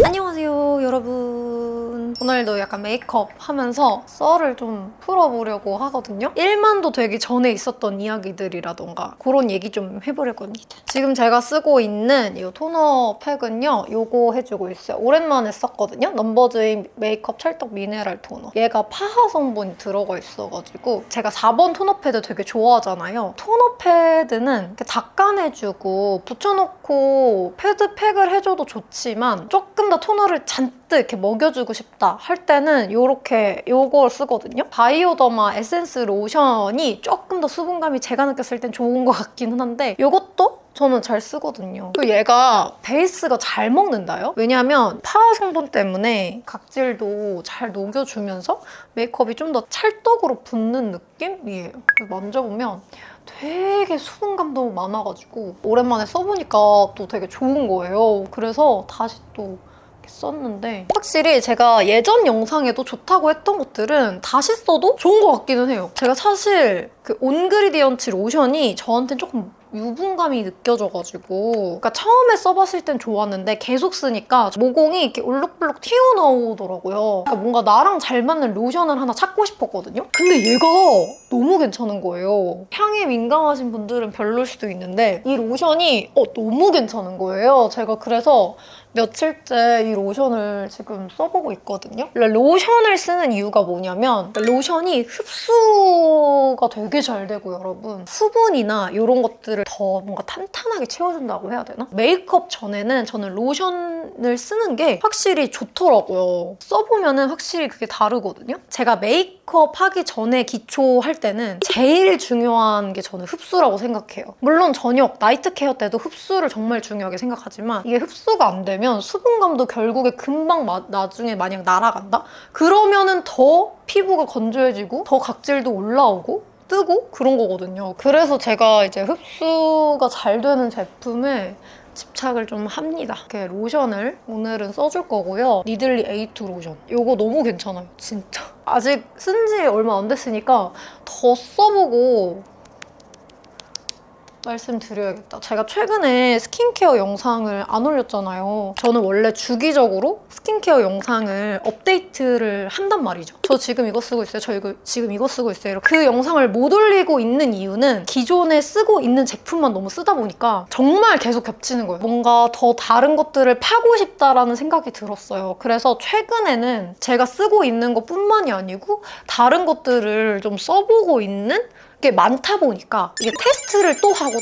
안녕하세요 여러분. 오늘도 약간 메이크업 하면서 썰을 좀 풀어보려고 하거든요. 1만도 되기 전에 있었던 이야기들이라던가 그런 얘기 좀 해보려고 합니다. 지금 제가 쓰고 있는 이 토너 팩은요, 요거 해주고 있어요. 오랜만에 썼거든요. 넘버즈인 메이크업 찰떡 미네랄 토너. 얘가 파하 성분이 들어가 있어가지고 제가 4번 토너 패드 되게 좋아하잖아요. 토너 패드는 이렇게 닦아내주고 붙여놓고 패드 팩을 해줘도 좋지만 조금 더 토너를 잔뜩 이렇게 먹여주고 싶다 할 때는 요걸 쓰거든요. 바이오더마 에센스 로션이 조금 더 수분감이 제가 느꼈을 땐 좋은 것 같기는 한데 요것도 저는 잘 쓰거든요. 그리고 얘가 베이스가 잘 먹는다요? 왜냐면 파워 성분 때문에 각질도 잘 녹여주면서 메이크업이 좀 더 찰떡으로 붙는 느낌이에요. 만져보면 되게 수분감도 많아가지고 오랜만에 써보니까 또 되게 좋은 거예요. 그래서 다시 또 썼는데 확실히 제가 예전 영상에도 좋다고 했던 것들은 다시 써도 좋은 것 같기는 해요. 제가 사실 그 온그리디언츠 로션이 저한테는 조금 유분감이 느껴져가지고 그러니까 처음에 써봤을 땐 좋았는데 계속 쓰니까 모공이 이렇게 울룩불룩 튀어나오더라고요. 그러니까 뭔가 나랑 잘 맞는 로션을 하나 찾고 싶었거든요. 근데 얘가 너무 괜찮은 거예요. 향에 민감하신 분들은 별로일 수도 있는데 이 로션이 너무 괜찮은 거예요. 제가 그래서 며칠째 이 로션을 지금 써보고 있거든요. 로션을 쓰는 이유가 뭐냐면 로션이 흡수가 되게 잘 되고 여러분 수분이나 이런 것들을 더 뭔가 탄탄하게 채워준다고 해야 되나? 메이크업 전에는 저는 로션을 쓰는 게 확실히 좋더라고요. 써보면은 확실히 그게 다르거든요. 제가 메이크업 하기 전에 기초할 때는 제일 중요한 게 저는 흡수라고 생각해요. 물론 저녁, 나이트 케어 때도 흡수를 정말 중요하게 생각하지만 이게 흡수가 안 되면 수분감도 결국에 금방 나중에 만약 날아간다? 그러면은 더 피부가 건조해지고 더 각질도 올라오고 뜨고 그런 거거든요. 그래서 제가 이제 흡수가 잘 되는 제품에 집착을 좀 합니다. 이렇게 로션을 오늘은 써줄 거고요. 니들리 A2 로션. 이거 너무 괜찮아요, 진짜. 아직 쓴 지 얼마 안 됐으니까 더 써보고 말씀드려야겠다. 제가 최근에 스킨케어 영상을 안 올렸잖아요. 저는 원래 주기적으로 스킨케어 영상을 업데이트를 한단 말이죠. 저 지금 이거 쓰고 있어요. 지금 이거 쓰고 있어요. 그 영상을 못 올리고 있는 이유는 기존에 쓰고 있는 제품만 너무 쓰다 보니까 정말 계속 겹치는 거예요. 뭔가 더 다른 것들을 파고 싶다라는 생각이 들었어요. 그래서 최근에는 제가 쓰고 있는 것뿐만이 아니고 다른 것들을 좀 써보고 있는 게 많다 보니까 이게 테스트를 또 하고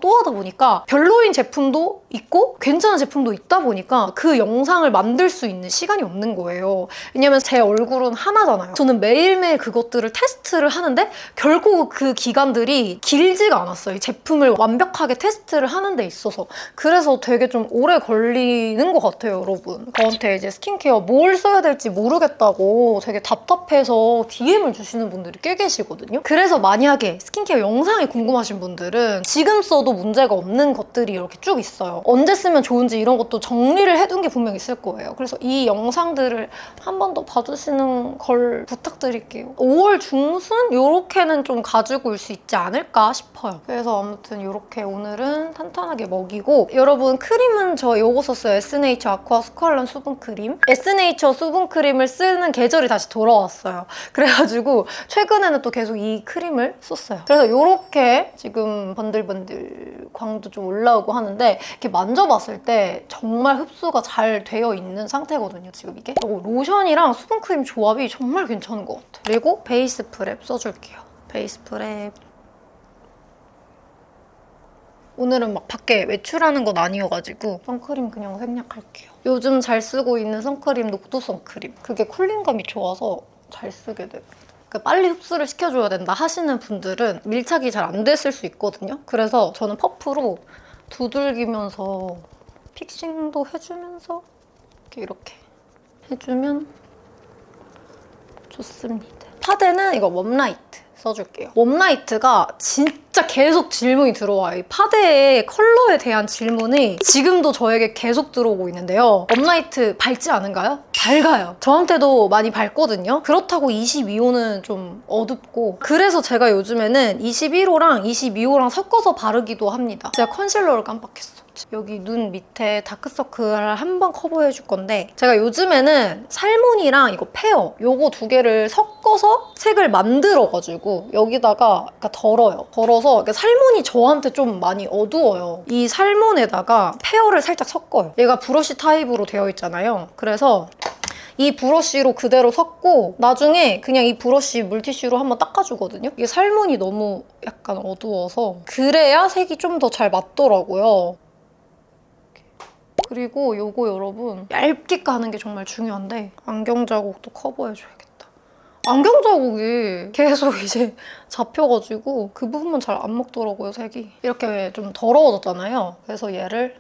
또 하다 보니까 별로인 제품도 있고 괜찮은 제품도 있다 보니까 그 영상을 만들 수 있는 시간이 없는 거예요. 왜냐면 제 얼굴은 하나잖아요. 저는 매일매일 그것들을 테스트를 하는데 결국 그 기간들이 길지가 않았어요. 이 제품을 완벽하게 테스트를 하는 데 있어서. 그래서 되게 좀 오래 걸리는 것 같아요, 여러분. 저한테 이제 스킨케어 뭘 써야 될지 모르겠다고 되게 답답해서 DM을 주시는 분들이 꽤 계시거든요. 그래서 만약에 스킨케어 영상이 궁금하신 분들은 지금 써도 문제가 없는 것들이 이렇게 쭉 있어요. 언제 쓰면 좋은지 이런 것도 정리를 해둔 게 분명 있을 거예요. 그래서 이 영상들을 한 번 더 봐주시는 걸 부탁드릴게요. 5월 중순? 요렇게는 좀 가지고 올 수 있지 않을까 싶어요. 그래서 아무튼 이렇게 오늘은 탄탄하게 먹이고 여러분 크림은 저 요거 썼어요. 에스네이처 아쿠아 스퀄런 수분크림. 에스네이처 수분크림을 쓰는 계절이 다시 돌아왔어요. 그래가지고 최근에는 또 계속 이 크림을 썼어요. 그래서 이렇게 지금 번들번들 광도 좀 올라오고 하는데 이렇게 만져봤을 때 정말 흡수가 잘 되어 있는 상태거든요, 지금 이게. 로션이랑 수분크림 조합이 정말 괜찮은 것 같아요. 그리고 베이스 프랩 써줄게요. 베이스 프랩. 오늘은 막 밖에 외출하는 건 아니어가지고 선크림 그냥 생략할게요. 요즘 잘 쓰고 있는 선크림 녹두 선크림. 그게 쿨링감이 좋아서 잘 쓰게 돼요. 그러니까 빨리 흡수를 시켜줘야 된다 하시는 분들은 밀착이 잘 안 됐을 수 있거든요. 그래서 저는 퍼프로 두들기면서 픽싱도 해주면서 이렇게 해주면 좋습니다. 파데는 이거 웜라이트. 써줄게요. 웜라이트가 진짜 계속 질문이 들어와요. 이 파데의 컬러에 대한 질문이 지금도 저에게 계속 들어오고 있는데요. 웜라이트 밝지 않은가요? 밝아요. 저한테도 많이 밝거든요. 그렇다고 22호는 좀 어둡고, 그래서 제가 요즘에는 21호랑 22호랑 섞어서 바르기도 합니다. 제가 컨실러를 깜빡했어. 여기 눈 밑에 다크서클을 한번 커버해줄 건데, 제가 요즘에는 살몬이랑 이거 페어 요거 두 개를 섞어서 색을 만들어가지고 여기다가 덜어요. 덜어서 살몬이 저한테 좀 많이 어두워요. 이 살몬에다가 페어를 살짝 섞어요. 얘가 브러쉬 타입으로 되어 있잖아요. 그래서 이 브러쉬로 그대로 섞고 나중에 그냥 이 브러쉬 물티슈로 한번 닦아주거든요. 이게 살몬이 너무 약간 어두워서 그래야 색이 좀 더 잘 맞더라고요. 그리고 요거 여러분 얇게 까는 게 정말 중요한데, 안경 자국도 커버해줘야겠다. 안경 자국이 계속 이제 잡혀가지고 그 부분만 잘 안 먹더라고요, 색이. 이렇게 좀 더러워졌잖아요. 그래서 얘를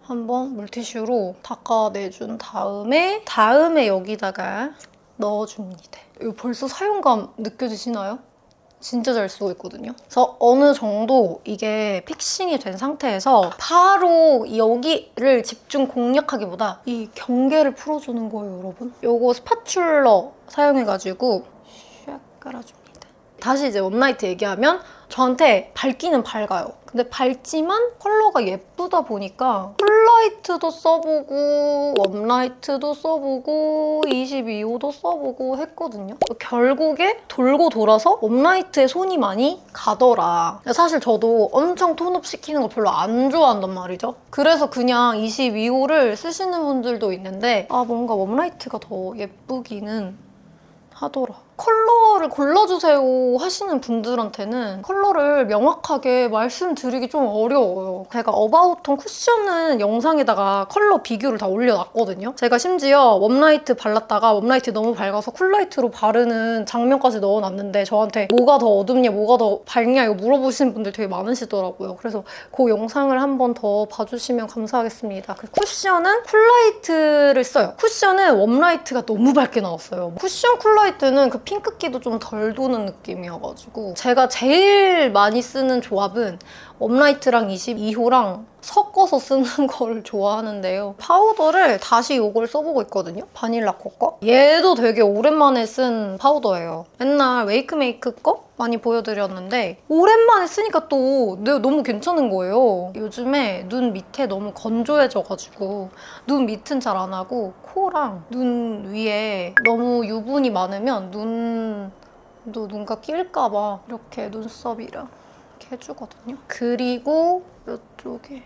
한번 물티슈로 닦아내준 다음에 여기다가 넣어줍니다. 이거 벌써 사용감 느껴지시나요? 진짜 잘 쓰고 있거든요. 그래서 어느 정도 이게 픽싱이 된 상태에서 바로 여기를 집중 공략하기보다 이 경계를 풀어주는 거예요, 여러분. 요거 스파츌러 사용해가지고 샥 깔아줍니다. 다시 이제 웜라이트 얘기하면 저한테 밝기는 밝아요. 근데 밝지만 컬러가 예쁘다 보니까 쿨라이트도 써보고 웜라이트도 써보고 22호도 써보고 했거든요. 결국에 돌고 돌아서 웜라이트에 손이 많이 가더라. 사실 저도 엄청 톤업 시키는 거 별로 안 좋아한단 말이죠. 그래서 그냥 22호를 쓰시는 분들도 있는데 뭔가 웜라이트가 더 예쁘기는 하더라. 컬러를 골라주세요 하시는 분들한테는 컬러를 명확하게 말씀드리기 좀 어려워요. 제가 어바웃톤 쿠션은 영상에다가 컬러 비교를 다 올려놨거든요. 제가 심지어 웜라이트 발랐다가 웜라이트 너무 밝아서 쿨라이트로 바르는 장면까지 넣어놨는데 저한테 뭐가 더 어둡냐, 뭐가 더 밝냐 이거 물어보시는 분들 되게 많으시더라고요. 그래서 그 영상을 한 번 더 봐주시면 감사하겠습니다. 그 쿠션은 쿨라이트를 써요. 쿠션은 웜라이트가 너무 밝게 나왔어요. 쿠션 쿨라이트는 그 핑크기도 좀 덜 도는 느낌이어가지고 제가 제일 많이 쓰는 조합은 웜라이트랑 22호랑 섞어서 쓰는 걸 좋아하는데요. 파우더를 다시 이걸 써보고 있거든요. 바닐라 거. 얘도 되게 오랜만에 쓴 파우더예요. 맨날 웨이크메이크 거 많이 보여드렸는데 오랜만에 쓰니까 또 너무 괜찮은 거예요. 요즘에 눈 밑에 너무 건조해져가지고 눈 밑은 잘 안 하고 코랑 눈 위에 너무 유분이 많으면 눈가 낄까 봐 이렇게 눈썹이랑 이렇게 해주거든요. 그리고 이쪽에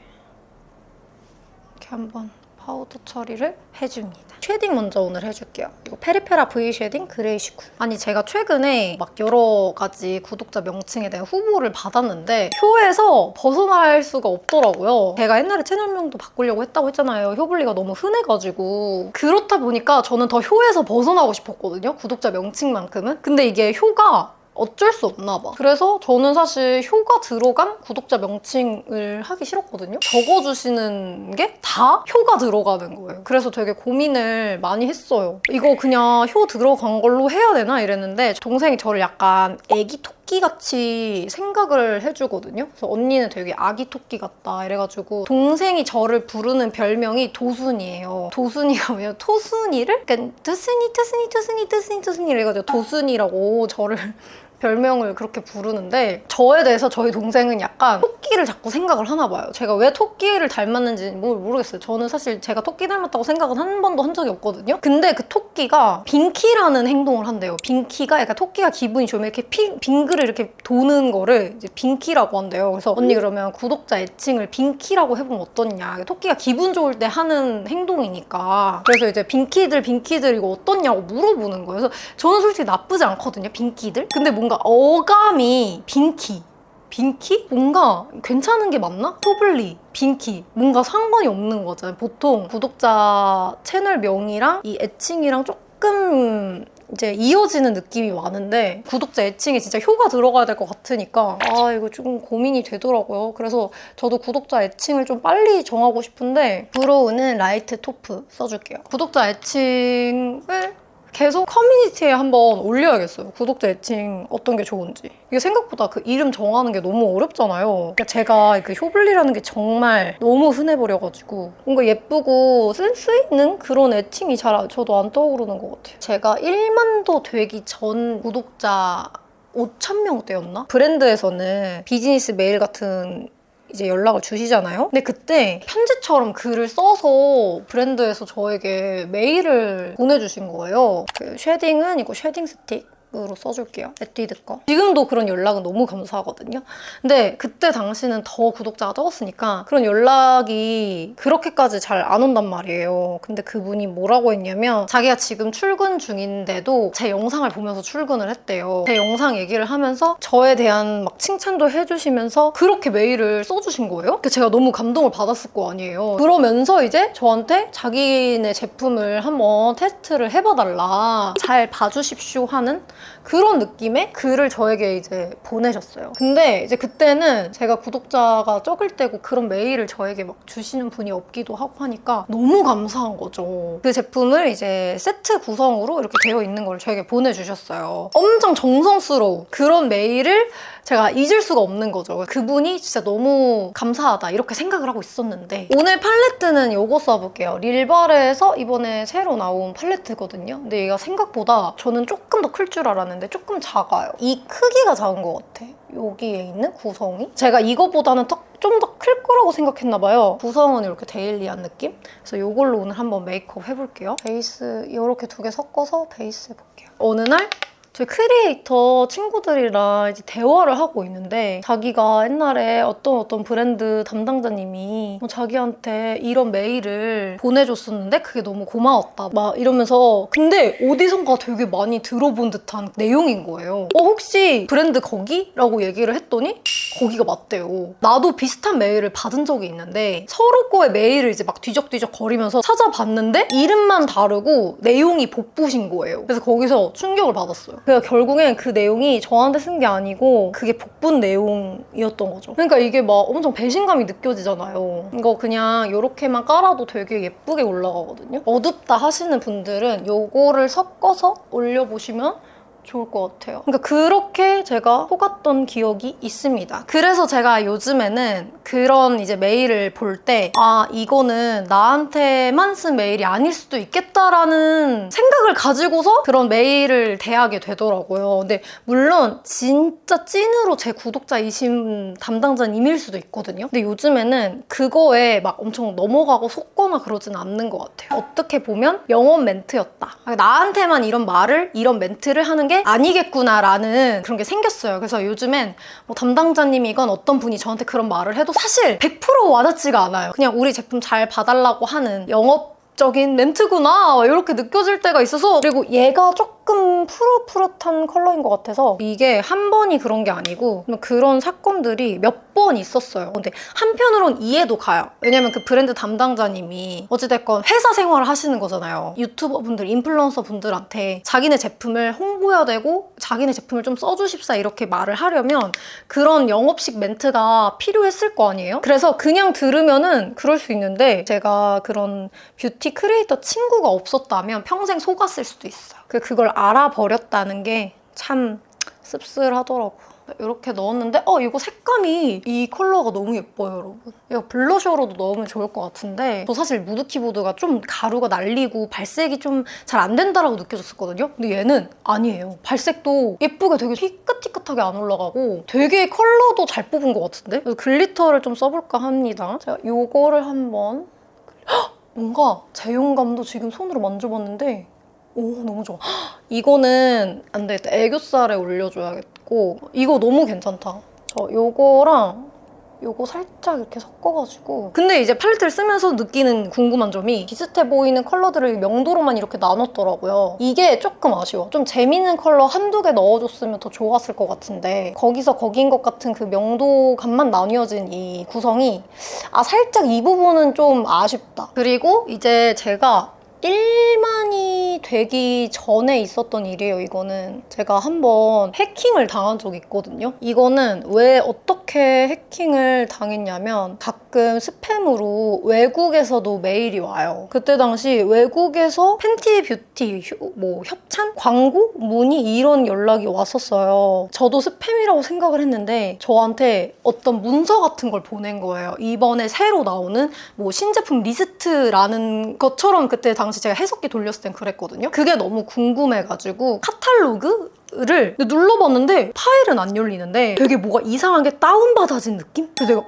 이렇게 한번 파우더 처리를 해줍니다. 쉐딩 먼저 오늘 해줄게요. 이거 페리페라 V 쉐딩 그레이 시쿨. 아니 제가 최근에 막 여러 가지 구독자 명칭에 대한 후보를 받았는데 효에서 벗어날 수가 없더라고요. 제가 옛날에 채널명도 바꾸려고 했다고 했잖아요. 효블리가 너무 흔해가지고. 그렇다 보니까 저는 더 효에서 벗어나고 싶었거든요. 구독자 명칭만큼은. 근데 이게 효가 어쩔 수 없나 봐. 그래서 저는 사실 효가 들어간 구독자 명칭을 하기 싫었거든요. 적어주시는 게 다 효가 들어가는 거예요. 그래서 되게 고민을 많이 했어요. 이거 그냥 효 들어간 걸로 해야 되나 이랬는데 동생이 저를 약간 애기 토끼같이 생각을 해주거든요. 그래서 언니는 되게 아기 토끼 같다 이래가지고 동생이 저를 부르는 별명이 도순이에요. 도순이가 뭐냐면 토순이를 그러니까 트순이 이래가지고 도순이라고 저를 별명을 그렇게 부르는데 저에 대해서 저희 동생은 약간 토끼를 자꾸 생각을 하나 봐요. 제가 왜 토끼를 닮았는지 모르겠어요. 저는 사실 제가 토끼 닮았다고 생각은 한 번도 한 적이 없거든요. 근데 그 토끼가 빙키라는 행동을 한대요. 빙키가 약간 토끼가 기분이 좋으면 이렇게 빙그를 이렇게 도는 거를 이제 빙키라고 한대요. 그래서 언니 그러면 구독자 애칭을 빙키라고 해보면 어떠냐. 토끼가 기분 좋을 때 하는 행동이니까. 그래서 이제 빙키들 이거 어떻냐고 물어보는 거예요. 그래서 저는 솔직히 나쁘지 않거든요. 빙키들. 근데 뭔가 어감이 빙키? 뭔가 괜찮은 게 맞나? 토블리, 빙키 뭔가 상관이 없는 거잖아요. 보통 구독자 채널명이랑 이 애칭이랑 조금 이제 이어지는 느낌이 많은데 구독자 애칭에 진짜 효가 들어가야 될 것 같으니까 이거 조금 고민이 되더라고요. 그래서 저도 구독자 애칭을 좀 빨리 정하고 싶은데 브로우는 라이트 토프 써줄게요. 구독자 애칭을 계속 커뮤니티에 한번 올려야겠어요. 구독자 애칭 어떤 게 좋은지. 이게 생각보다 그 이름 정하는 게 너무 어렵잖아요. 그러니까 제가 그 효블리라는 게 정말 너무 흔해버려가지고 뭔가 예쁘고 센스 있는 그런 애칭이 잘 저도 안 떠오르는 것 같아요. 제가 1만도 되기 전 구독자 5,000명대였나? 브랜드에서는 비즈니스 메일 같은 이제 연락을 주시잖아요. 근데 그때 편지처럼 글을 써서 브랜드에서 저에게 메일을 보내주신 거예요. 그 쉐딩은 이거 쉐딩 스틱으로 써줄게요. 에뛰드 거. 지금도 그런 연락은 너무 감사하거든요. 근데 그때 당시는 더 구독자가 적었으니까 그런 연락이 그렇게까지 잘 안 온단 말이에요. 근데 그분이 뭐라고 했냐면 자기가 지금 출근 중인데도 제 영상을 보면서 출근을 했대요. 제 영상 얘기를 하면서 저에 대한 막 칭찬도 해주시면서 그렇게 메일을 써주신 거예요. 제가 너무 감동을 받았을 거 아니에요. 그러면서 이제 저한테 자기네 제품을 한번 테스트를 해봐달라, 잘 봐주십시오 하는 그런 느낌의 글을 저에게 이제 보내셨어요. 근데 이제 그때는 제가 구독자가 적을 때고 그런 메일을 저에게 막 주시는 분이 없기도 하고 하니까 너무 감사한 거죠. 그 제품을 이제 세트 구성으로 이렇게 되어 있는 걸 저에게 보내주셨어요. 엄청 정성스러운 그런 메일을 제가 잊을 수가 없는 거죠. 그분이 진짜 너무 감사하다 이렇게 생각을 하고 있었는데, 오늘 팔레트는 이거 써볼게요. 릴바레에서 이번에 새로 나온 팔레트거든요. 근데 얘가 생각보다 저는 조금 더 클 줄 알았는데 조금 작아요. 이 크기가 작은 것 같아. 여기에 있는 구성이 제가 이거보다는 좀 더 클 거라고 생각했나 봐요. 구성은 이렇게 데일리한 느낌? 그래서 이걸로 오늘 한번 메이크업 해볼게요. 베이스 이렇게 두 개 섞어서 베이스 해볼게요. 어느 날 저희 크리에이터 친구들이랑 이제 대화를 하고 있는데 자기가 옛날에 어떤 브랜드 담당자님이 자기한테 이런 메일을 보내줬었는데 그게 너무 고마웠다 막 이러면서, 근데 어디선가 되게 많이 들어본 듯한 내용인 거예요. 혹시 브랜드 거기? 라고 얘기를 했더니 거기가 맞대요. 나도 비슷한 메일을 받은 적이 있는데 서로 거의 메일을 이제 막 뒤적뒤적 거리면서 찾아봤는데 이름만 다르고 내용이 복붙인 거예요. 그래서 거기서 충격을 받았어요. 그래서 결국엔 그 내용이 저한테 쓴 게 아니고 그게 복붙 내용이었던 거죠. 그러니까 이게 막 엄청 배신감이 느껴지잖아요. 이거 그냥 이렇게만 깔아도 되게 예쁘게 올라가거든요. 어둡다 하시는 분들은 이거를 섞어서 올려보시면 좋을 것 같아요. 그러니까 그렇게 제가 속았던 기억이 있습니다. 그래서 제가 요즘에는 그런 이제 메일을 볼 때 이거는 나한테만 쓴 메일이 아닐 수도 있겠다라는 생각을 가지고서 그런 메일을 대하게 되더라고요. 근데 물론 진짜 찐으로 제 구독자이신 담당자님일 수도 있거든요. 근데 요즘에는 그거에 막 엄청 넘어가고 속거나 그러진 않는 것 같아요. 어떻게 보면 영업 멘트였다. 나한테만 이런 멘트를 하는 게 아니겠구나라는 그런 게 생겼어요. 그래서 요즘엔 뭐 담당자님이건 어떤 분이 저한테 그런 말을 해도 사실 100% 와닿지가 않아요. 그냥 우리 제품 잘 봐달라고 하는 영업적인 멘트구나 이렇게 느껴질 때가 있어서, 그리고 얘가 조금 푸릇푸릇한 컬러인 것 같아서 이게 한 번이 그런 게 아니고 그런 사건들이 몇 번 있었어요. 근데 한편으론 이해도 가요. 왜냐면 그 브랜드 담당자님이 어찌됐건 회사 생활을 하시는 거잖아요. 유튜버 분들, 인플루언서 분들한테 자기네 제품을 홍보해야 되고 자기네 제품을 좀 써주십사 이렇게 말을 하려면 그런 영업식 멘트가 필요했을 거 아니에요? 그래서 그냥 들으면은 그럴 수 있는데, 제가 그런 뷰티 크리에이터 친구가 없었다면 평생 속았을 수도 있어요. 그걸 알아버렸다는 게 참 씁쓸하더라고요. 이렇게 넣었는데 이거 색감이 이 컬러가 너무 예뻐요, 여러분. 이거 블러셔로도 넣으면 좋을 것 같은데, 저 사실 무드 키보드가 좀 가루가 날리고 발색이 좀 잘 안 된다라고 느껴졌었거든요. 근데 얘는 아니에요. 발색도 예쁘게 되게 희끗희끗하게 안 올라가고 되게 컬러도 잘 뽑은 것 같은데? 그래서 글리터를 좀 써볼까 합니다. 제가 이거를 한번 뭔가 제형감도 지금 손으로 만져봤는데 너무 좋아. 이거는 안 되겠다. 애교살에 올려줘야겠고, 이거 너무 괜찮다. 저 요거랑 요거 살짝 이렇게 섞어가지고. 근데 이제 팔레트를 쓰면서 느끼는 궁금한 점이 비슷해 보이는 컬러들을 명도로만 이렇게 나눴더라고요. 이게 조금 아쉬워. 좀 재밌는 컬러 한두 개 넣어줬으면 더 좋았을 것 같은데 거기서 거기인 것 같은 그 명도감만 나뉘어진 이 구성이 살짝 이 부분은 좀 아쉽다. 그리고 이제 제가 1만이 되기 전에 있었던 일이에요. 이거는 제가 한번 해킹을 당한 적이 있거든요. 이거는 왜 어떻게 해킹을 당했냐면 가끔 스팸으로 외국에서도 메일이 와요. 그때 당시 외국에서 팬티 뷰티 뭐 협찬? 광고? 문의 이런 연락이 왔었어요. 저도 스팸이라고 생각을 했는데 저한테 어떤 문서 같은 걸 보낸 거예요. 이번에 새로 나오는 뭐 신제품 리스트라는 것처럼 그때 당시 제가 해석기 돌렸을 땐 그랬거든요. 그게 너무 궁금해가지고 카탈로그를 눌러봤는데 파일은 안 열리는데 되게 뭐가 이상하게 다운받아진 느낌? 그래서 내가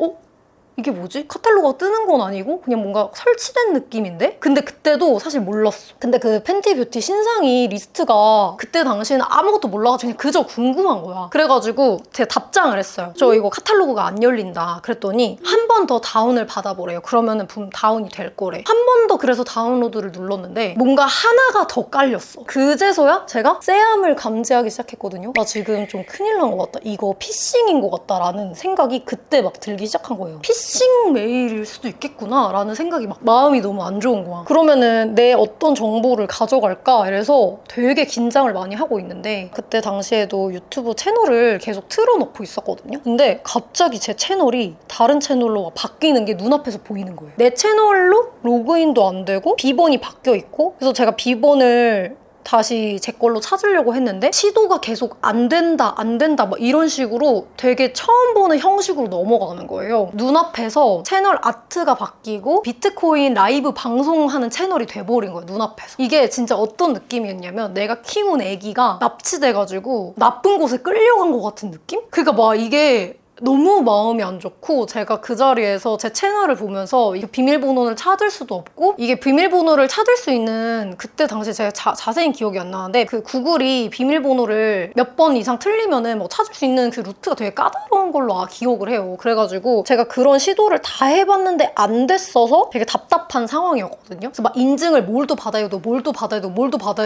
이게 뭐지? 카탈로그가 뜨는 건 아니고 그냥 뭔가 설치된 느낌인데? 근데 그때도 사실 몰랐어. 근데 그 팬티 뷰티 신상이 리스트가 그때 당시에는 아무것도 몰라가지고 그냥 그저 궁금한 거야. 그래가지고 제가 답장을 했어요. 저 이거 카탈로그가 안 열린다. 그랬더니 한 번 더 다운을 받아보래요. 그러면은 다운이 될 거래. 한 번 더 그래서 다운로드를 눌렀는데 뭔가 하나가 더 깔렸어. 그제서야 제가 쎄함을 감지하기 시작했거든요. 나 지금 좀 큰일 난 것 같다. 이거 피싱인 것 같다라는 생각이 그때 막 들기 시작한 거예요. 피싱 메일일 수도 있겠구나 라는 생각이 막 마음이 너무 안 좋은 거야. 그러면은 내 어떤 정보를 가져갈까 이래서 되게 긴장을 많이 하고 있는데 그때 당시에도 유튜브 채널을 계속 틀어놓고 있었거든요. 근데 갑자기 제 채널이 다른 채널로 바뀌는 게 눈앞에서 보이는 거예요. 내 채널로 로그인도 안 되고 비번이 바뀌어 있고 그래서 제가 비번을 다시 제 걸로 찾으려고 했는데 시도가 계속 안 된다 막 이런 식으로 되게 처음 보는 형식으로 넘어가는 거예요. 눈앞에서 채널 아트가 바뀌고 비트코인 라이브 방송하는 채널이 돼버린 거예요. 눈앞에서. 이게 진짜 어떤 느낌이었냐면 내가 키운 애기가 납치돼가지고 나쁜 곳에 끌려간 것 같은 느낌? 그러니까 막 이게 너무 마음이 안 좋고 제가 그 자리에서 제 채널을 보면서 이게 비밀번호를 찾을 수도 없고 이게 비밀번호를 찾을 수 있는 그때 당시에 제가 자세히 기억이 안 나는데 그 구글이 비밀번호를 몇 번 이상 틀리면은 뭐 찾을 수 있는 그 루트가 되게 까다로운 걸로 기억을 해요. 그래가지고 제가 그런 시도를 다 해봤는데 안 됐어서 되게 답답한 상황이었거든요. 그래서 막 인증을 뭘도 받아야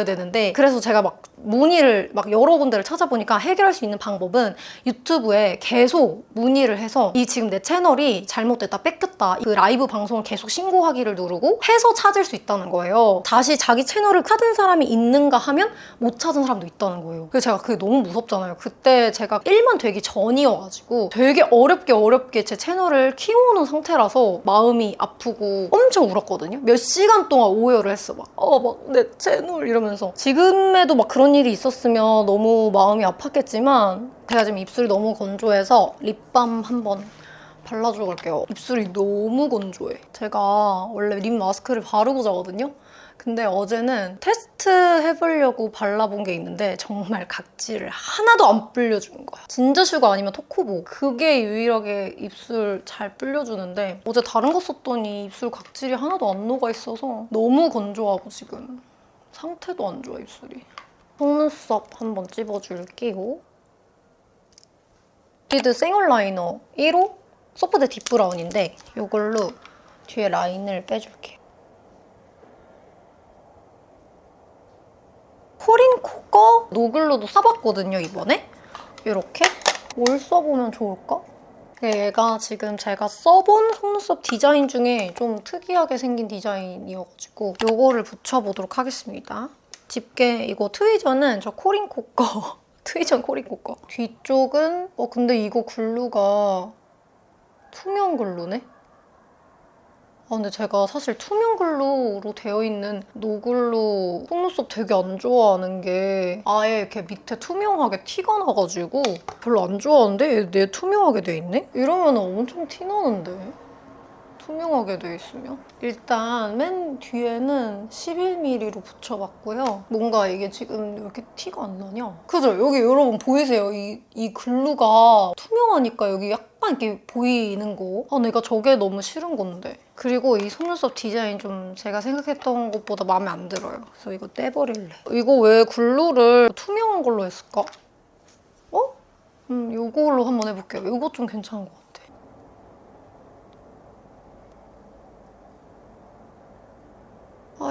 되는데 그래서 제가 막 문의를 막 여러 군데를 찾아보니까 해결할 수 있는 방법은 유튜브에 계속 문의를 해서 지금 내 채널이 잘못됐다 뺏겼다 그 라이브 방송을 계속 신고하기를 누르고 해서 찾을 수 있다는 거예요. 다시 자기 채널을 찾은 사람이 있는가 하면 못 찾은 사람도 있다는 거예요. 그래서 제가 그게 너무 무섭잖아요. 그때 제가 1만 되기 전이어가지고 되게 어렵게 제 채널을 키워오는 상태라서 마음이 아프고 엄청 울었거든요. 몇 시간 동안 오열을 했어. 막 내 채널 이러면서 지금에도 막 그런 일이 있었으면 너무 마음이 아팠겠지만 제가 지금 입술이 너무 건조해서 립밤 한번 발라주고 갈게요. 입술이 너무 건조해. 제가 원래 립 마스크를 바르고 자거든요. 근데 어제는 테스트 해보려고 발라본 게 있는데 정말 각질을 하나도 안 불려주는 거야. 진저슈가 아니면 토코보. 그게 유일하게 입술 잘 불려주는데 어제 다른 거 썼더니 입술 각질이 하나도 안 녹아있어서 너무 건조하고 지금 상태도 안 좋아 입술이. 속눈썹 한번 찝어줄게요. 리드 생얼 라이너 1호 소프트 딥 브라운인데 이걸로 뒤에 라인을 빼줄게요. 코린코 거 노글로도 써봤거든요, 이번에. 이렇게. 뭘 써보면 좋을까? 얘가 지금 제가 써본 속눈썹 디자인 중에 좀 특이하게 생긴 디자인이어가지고 이거를 붙여보도록 하겠습니다. 집게 이거 트위저는 저 코린코 거. 트위전 코린코 거. 뒤쪽은 근데 이거 글루가 투명 글루네? 근데 제가 사실 투명 글루로 되어 있는 노글루 속눈썹 되게 안 좋아하는 게 아예 이렇게 밑에 투명하게 티가 나가지고 별로 안 좋아하는데 얘 투명하게 돼 있네? 이러면 엄청 티 나는데? 투명하게 돼 있으면. 일단 맨 뒤에는 11mm로 붙여봤고요. 뭔가 이게 지금 왜 이렇게 티가 안 나냐? 그죠? 여기 여러분 보이세요? 이 글루가 투명하니까 여기 약간 이렇게 보이는 거. 내가 저게 너무 싫은 건데. 그리고 이 속눈썹 디자인 좀 제가 생각했던 것보다 마음에 안 들어요. 그래서 이거 떼버릴래. 이거 왜 글루를 투명한 걸로 했을까? 이걸로 한번 해볼게요. 이거 좀 괜찮은 것 같아.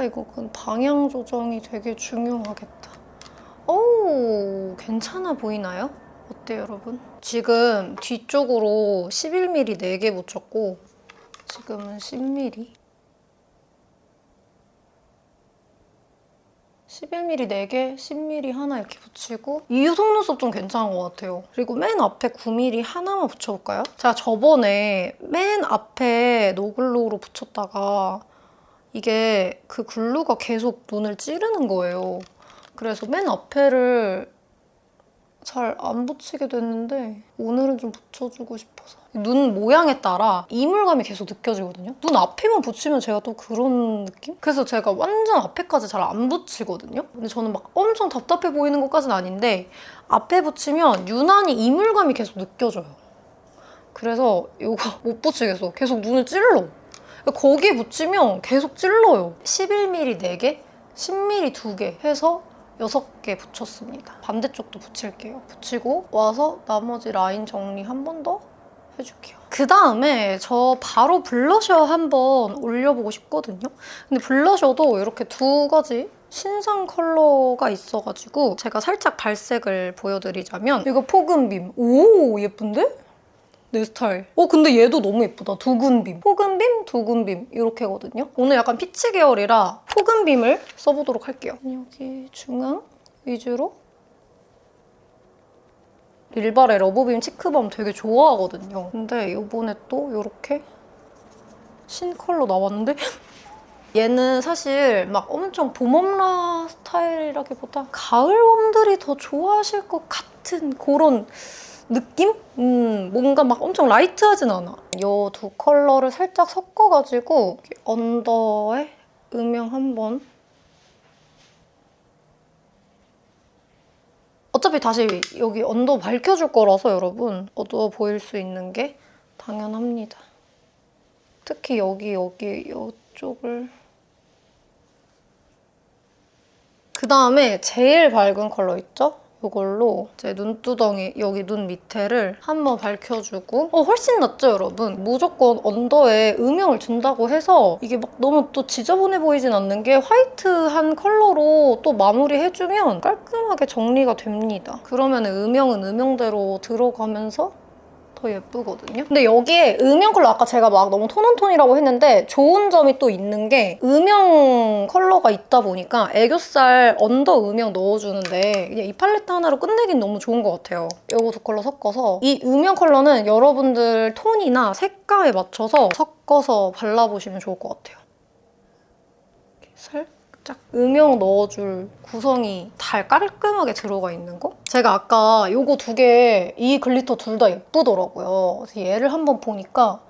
이거 방향 조정이 되게 중요하겠다. 오, 괜찮아 보이나요? 어때요, 여러분? 지금 뒤쪽으로 11mm 4개 붙였고 지금은 10mm. 11mm 4개, 10mm 하나 이렇게 붙이고 이 속눈썹 좀 괜찮은 것 같아요. 그리고 맨 앞에 9mm 하나만 붙여볼까요? 제가 저번에 맨 앞에 노글로우로 붙였다가 이게 그 글루가 계속 눈을 찌르는 거예요. 그래서 맨 앞에를 잘 안 붙이게 됐는데 오늘은 좀 붙여주고 싶어서. 눈 모양에 따라 이물감이 계속 느껴지거든요. 눈 앞에만 붙이면 제가 또 그런 느낌? 그래서 제가 완전 앞에까지 잘 안 붙이거든요. 근데 저는 막 엄청 답답해 보이는 것까지는 아닌데 앞에 붙이면 유난히 이물감이 계속 느껴져요. 그래서 이거 못 붙이겠어. 계속 눈을 찔러. 거기에 붙이면 계속 찔러요. 11mm 4개, 10mm 2개 해서 6개 붙였습니다. 반대쪽도 붙일게요. 붙이고 와서 나머지 라인 정리 한 번 더 해줄게요. 그 다음에 저 바로 블러셔 한번 올려보고 싶거든요. 근데 블러셔도 이렇게 2가지 신상 컬러가 있어가지고 제가 살짝 발색을 보여드리자면 이거 포근빔. 오, 예쁜데? 내 스타일. 근데 얘도 너무 예쁘다. 두근빔. 포근빔, 두근빔 이렇게거든요. 오늘 약간 피치 계열이라 포근빔을 써보도록 할게요. 여기 중앙 위주로. 릴발의 러브빔 치크밤 되게 좋아하거든요. 근데 이번에 또 이렇게 신컬러 나왔는데 얘는 사실 막 엄청 봄웜라 스타일이라기보다 가을웜들이 더 좋아하실 것 같은 그런 느낌? 뭔가 막 엄청 라이트하진 않아. 이 2 컬러를 살짝 섞어가지고 언더에 음영 한번. 어차피 다시 여기 언더 밝혀줄 거라서 여러분 어두워 보일 수 있는 게 당연합니다. 특히 여기 이쪽을. 그 다음에 제일 밝은 컬러 있죠? 이걸로 제 눈두덩이 여기 눈 밑에를 한번 밝혀주고 훨씬 낫죠 여러분? 무조건 언더에 음영을 준다고 해서 이게 막 너무 또 지저분해 보이진 않는 게 화이트한 컬러로 또 마무리해주면 깔끔하게 정리가 됩니다. 그러면 음영은 음영대로 들어가면서 더 예쁘거든요. 근데 여기에 음영 컬러 아까 제가 막 너무 톤온톤이라고 했는데 좋은 점이 또 있는 게 음영 컬러가 있다 보니까 애교살 언더 음영 넣어주는데 그냥 이 팔레트 하나로 끝내긴 너무 좋은 것 같아요. 이거 2 컬러 섞어서 이 음영 컬러는 여러분들 톤이나 색감에 맞춰서 섞어서 발라보시면 좋을 것 같아요. 이렇게 살짝 음영 넣어줄 구성이 다 깔끔하게 들어가 있는 거? 제가 아까 이거 2개, 이 글리터 둘 다 예쁘더라고요. 그래서 얘를 한번 보니까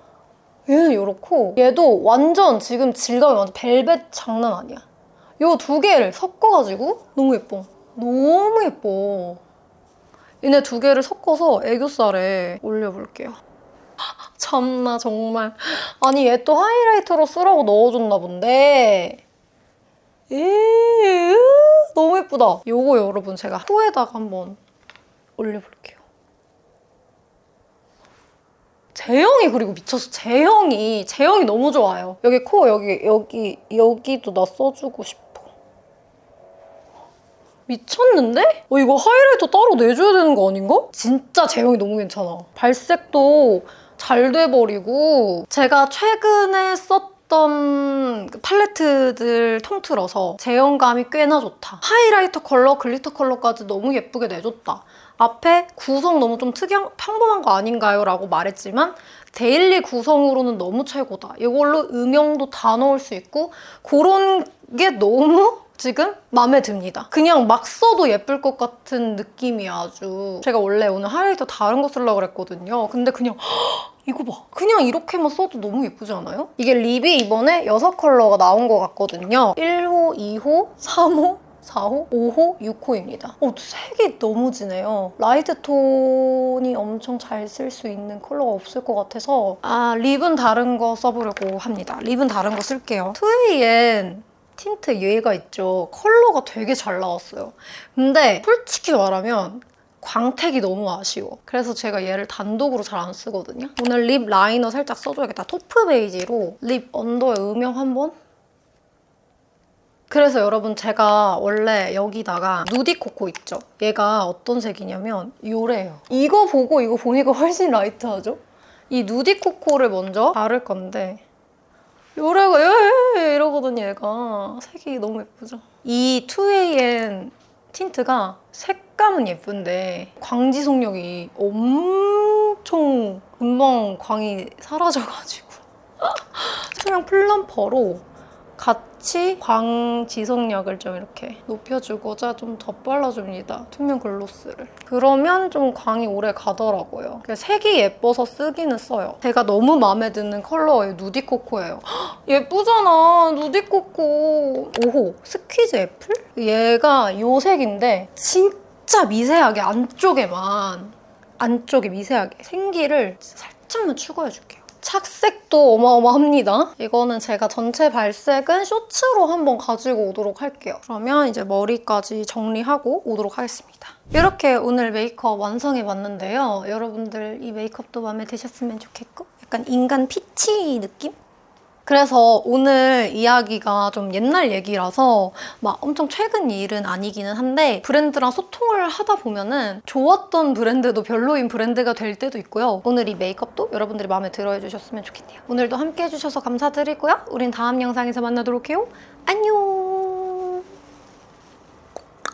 얘는 이렇고 얘도 완전 지금 질감이 완전 벨벳 장난 아니야. 이 2개를 섞어가지고 너무 예뻐. 너무 예뻐. 얘네 2개를 섞어서 애교살에 올려볼게요. 참나 정말. 아니 얘 또 하이라이터로 쓰라고 넣어줬나 본데 너무 예쁘다. 요거 여러분 제가 코에다가 한번 올려볼게요. 제형이 그리고 미쳤어. 제형이 너무 좋아요. 여기 코 여기도 나 써주고 싶어. 미쳤는데? 이거 하이라이터 따로 내줘야 되는 거 아닌가? 진짜 제형이 너무 괜찮아. 발색도 잘 돼버리고 제가 최근에 썼던 팔레트들 통틀어서 제형감이 꽤나 좋다. 하이라이터 컬러, 글리터 컬러까지 너무 예쁘게 내줬다. 앞에 구성 너무 좀 평범한 거 아닌가요? 라고 말했지만 데일리 구성으로는 너무 최고다. 이걸로 음영도 다 넣을 수 있고 그런 게 너무 지금 마음에 듭니다. 그냥 막 써도 예쁠 것 같은 느낌이 아주. 제가 원래 오늘 하이라이터 다른 거 쓰려고 그랬거든요. 근데 그냥 이거 봐. 그냥 이렇게만 써도 너무 예쁘지 않아요? 이게 립이 이번에 6컬러가 나온 것 같거든요. 1호, 2호, 3호, 4호, 5호, 6호입니다. 색이 너무 진해요. 라이트 톤이 엄청 잘 쓸 수 있는 컬러가 없을 것 같아서 립은 다른 거 써보려고 합니다. 립은 다른 거 쓸게요. 2AM 틴트 얘가 있죠. 컬러가 되게 잘 나왔어요. 근데 솔직히 말하면 광택이 너무 아쉬워. 그래서 제가 얘를 단독으로 잘 안 쓰거든요. 오늘 립 라이너 살짝 써줘야겠다. 토프 베이지로 립 언더에 음영 한번. 그래서 여러분 제가 원래 여기다가 누디코코 있죠? 얘가 어떤 색이냐면 요래요. 이거 보고 이거 보니까 훨씬 라이트하죠? 이 누디코코를 먼저 바를 건데 요래가 이러거든요, 얘가. 색이 너무 예쁘죠? 이 2AM 틴트가 색감은 예쁜데 광지속력이 엄청 금방 광이 사라져가지고 투명 플럼퍼로 같이 광 지속력을 좀 이렇게 높여주고자 좀 덧발라줍니다. 투명 글로스를. 그러면 좀 광이 오래 가더라고요. 색이 예뻐서 쓰기는 써요. 제가 너무 마음에 드는 컬러예요. 누디코코예요. 예쁘잖아, 누디코코. 5호 스퀴즈 애플? 얘가 이 색인데 진짜 미세하게 안쪽에 미세하게 생기를 살짝만 추가해줄게요. 착색도 어마어마합니다. 이거는 제가 전체 발색은 쇼츠로 한번 가지고 오도록 할게요. 그러면 이제 머리까지 정리하고 오도록 하겠습니다. 이렇게 오늘 메이크업 완성해봤는데요. 여러분들 이 메이크업도 마음에 드셨으면 좋겠고 약간 인간 피치 느낌? 그래서 오늘 이야기가 좀 옛날 얘기라서 막 엄청 최근 일은 아니기는 한데 브랜드랑 소통을 하다 보면은 좋았던 브랜드도 별로인 브랜드가 될 때도 있고요. 오늘 이 메이크업도 여러분들이 마음에 들어 해주셨으면 좋겠네요. 오늘도 함께 해주셔서 감사드리고요. 우린 다음 영상에서 만나도록 해요. 안녕!